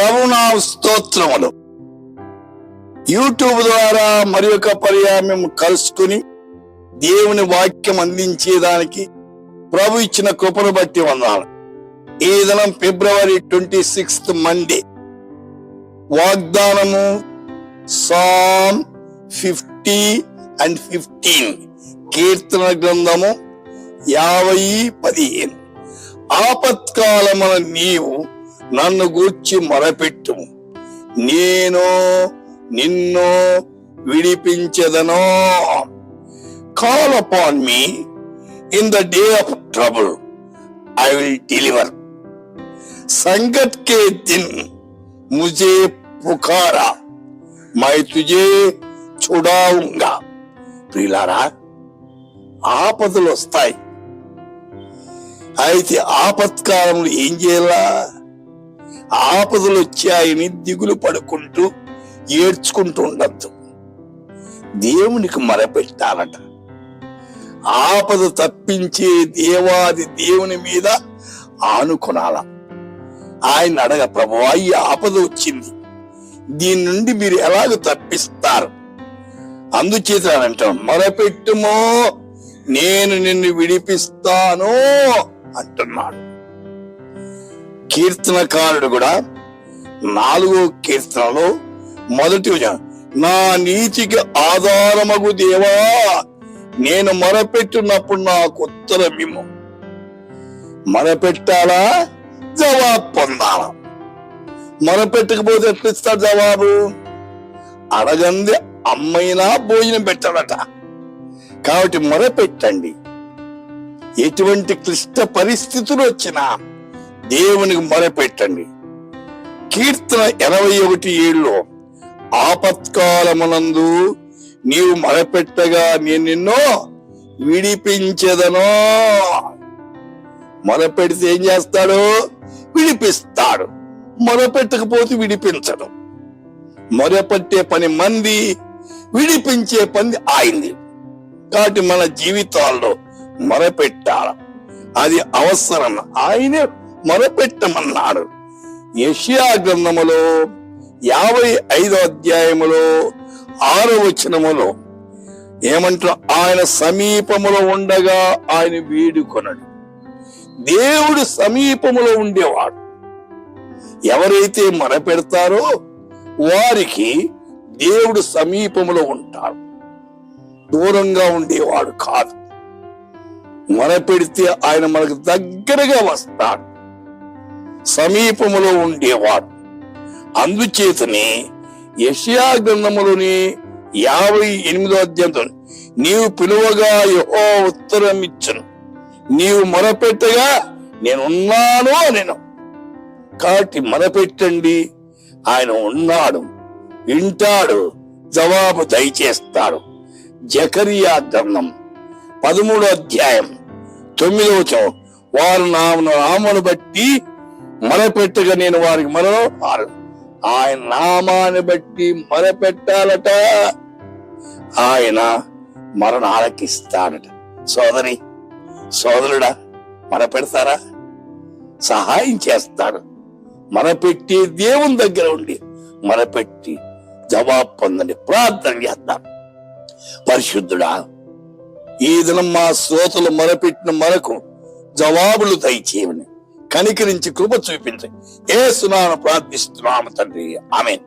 ప్రభునామ స్తోత్రములు. యూట్యూబ్ ద్వారా మరి ఒక పర్యాయం కలుసుకుని దేవుని వాక్యం అందించేదానికి ప్రభు ఇచ్చిన కృపను బట్టి వందనాలు. ఈ దినం ఫిబ్రవరి 26 మండే. వాగ్దానము సామ్ 50 and 15, కీర్తన గ్రంథము 50:15. ఆపత్కాలమున నీవు నన్ను గూర్చి మొరపెట్టుము, నేను నిన్ను విడిపించెదను. Call upon me in the day of trouble, I will deliver. संकट के दिन मुझे पुकारा, मैं तुझे छुड़ाऊंगा. ప్రియులారా, ఆపదలు వస్తాయి. అయితే ఆపత్కాలంలో ఏం చేయాలా? ఆపదలు వచ్చాయని దిగులు పడుకుంటూ ఏడ్చుకుంటూ ఉండద్దు. దేవునికి మొరపెట్టాలట. ఆపద తప్పించే దేవాది దేవుని మీద ఆనుకొనాల. ఆయన అడగ, ప్రభువా ఈ ఆపద వచ్చింది, దీని నుండి మీరు ఎలాగ తప్పిస్తారు? అందుచేత అంటాం, మొరపెట్టుమో నేను నిన్ను విడిపిస్తాను అంటున్నాడు. కీర్తనకారుడు కూడా 4వ కీర్తనలో మొదటి వచనం, నా నీతికి ఆధారమగు దేవా, నేను మొరపెట్టినప్పుడు నాకు ఉత్తరమిమ్ము. మొరపెట్టాలా, జవాబు పొందాలా? మొరపెట్టకపోతే ఎట్లిస్తాడు జవాబు? అడగంది అమ్మైనా భోజనం పెట్టాలట. కాబట్టి మొరపెట్టండి. ఎటువంటి క్లిష్ట పరిస్థితులు వచ్చినా దేవునికి మొరపెట్టండి. కీర్తన 81:7, ఆపత్కాలమునందు నీవు మొరపెట్టగా నేను నిన్ను విడిపించెదను. మొరపెడితే ఏం చేస్తాడు? విడిపిస్తాడు. మొరపెట్టకపోతే విడిపించడు. మొరపెట్టే పని మంది, విడిపించే పని ఆయనది. కాబట్టి మన జీవితాల్లో మొరపెట్టాల, అది అవసరం. ఆయనే మొరపెట్టమన్నాడు. యెషయా గ్రంథములో 55వ అధ్యాయములో 6వ వచనములో ఏమంటారు? ఆయన సమీపములో ఉండగా ఆయన వేడుకొనడు. దేవుడు సమీపములో ఉండేవాడు. ఎవరైతే మొరపెడతారో వారికి దేవుడు సమీపములో ఉంటాడు, దూరంగా ఉండేవాడు కాదు. మొరపెడితే ఆయన మనకు దగ్గరగా వస్తాడు, సమీపములో ఉండేవాడు. అందుచేతనే యెషయా గ్రంథములోని 58వ అధ్యాయం, నీవు పిలువగా యెహోవా ఉత్తరం ఇచ్చును, నీవు మొరపెట్టగా నేనున్నాను అనెను. కాబట్టి మొరపెట్టండి, ఆయన ఉన్నాడు, వింటాడు, జవాబు దయచేస్తాడు. జకరియా గ్రంథం 13వ అధ్యాయం 9వ వచనం, వారు నామను బట్టి మొరపెట్టగా నేను వారికి మరో ఆయన నామాన్ని బట్టి మొరపెట్టాలట, ఆయన మరణ ఆలకిస్తాడట. సోదరి సోదరుడా, మొరపెడతారా? సహాయం చేస్తాడు. మొరపెట్టి దేవుని దగ్గర ఉండి మొరపెట్టి జవాబు పొందండి. ప్రార్థన చేద్దాం. పరిశుద్ధుడా, ఈ దినం మా శ్రోతలు మొరపెట్టిన మనకు జవాబులు దయచేయమని కనికరించి కృప చూపించండి. యేసు నామమున ప్రార్థిస్తున్నాము తండ్రి, ఆమేన్.